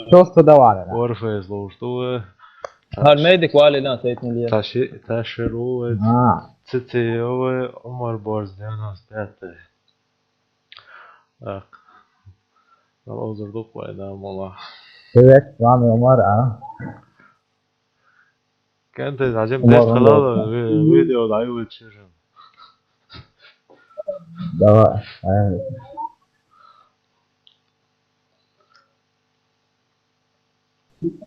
Shosto da vale. Warface låsstå. Har medic vale dan sejtni liye. Tashero. CTO Omar Barzdianas dette. Bak. Ben hazırlık var edem valla. Evet, Rami Omar ha. Kente acem test kılalı videoda ayı uçurum. Da evet.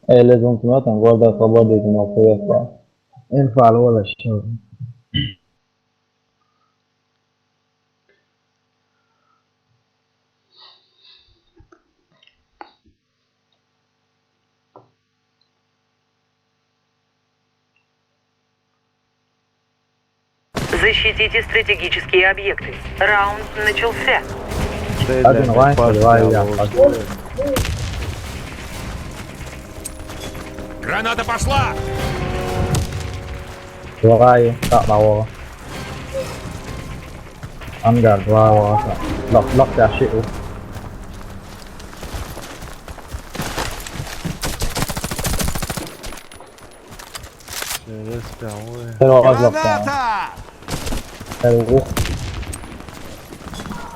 لازم تماتن guarda خبر دیدن افتاد. Enfalo ولا شو. Защитите стратегические объекты. Раунд начался. Hadi Navay, Navay ya. Граната пошла! Navay, tak bawa. Anggar bawa. Lock dah shit tu. Şeref be oy. Pero az yaptı. Граната! Hello.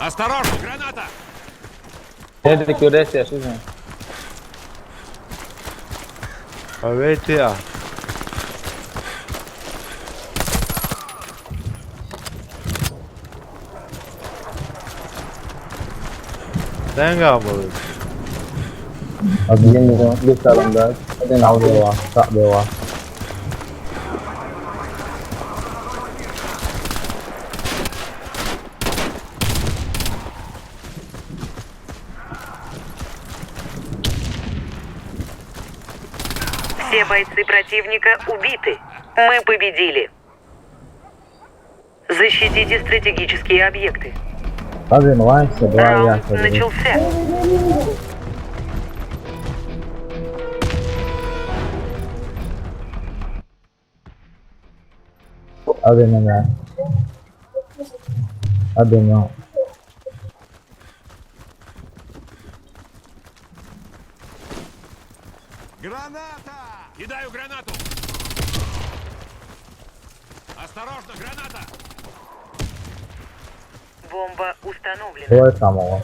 Осторожно, граната! Dedik göresi yaşıyorsun. Evet ya. Sen kalmadın. Hadi Yeni bir salonda. Hadi tak bawa, tak bawa. Все бойцы противника убиты. Мы победили. Защитите стратегические объекты. Hadi Navay, Navay ya. Раунд начался. Hadi Navay. Hadi Navay. Граната! Кидаю гранату! Осторожно, граната! Бомба установлена. Давай самого.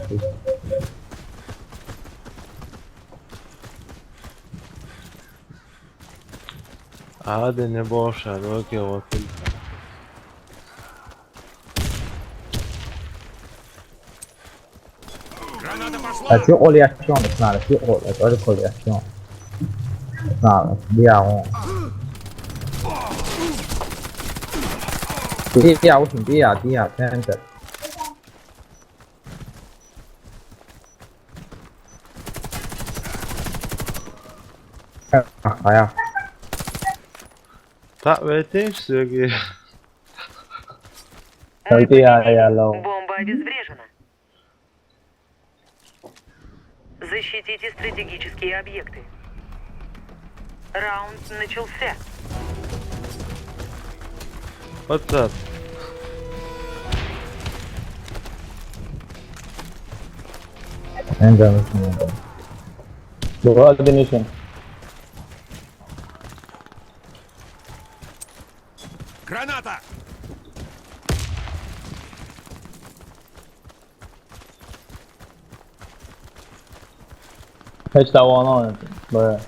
Hadi ne boş ver. Okey vakit. Граната пошла! È più oleazione, snare, più oleazione. Snare, andiamo. Via, via, center. Ja. Tak vet inte så jag. Hadi ya lo. Бомба обезврежена. Защитите стратегические объекты. Раунд начался. What's up? En canlısın. Hadi nişan. Граната! Hiç dava anlamadım. Böyle.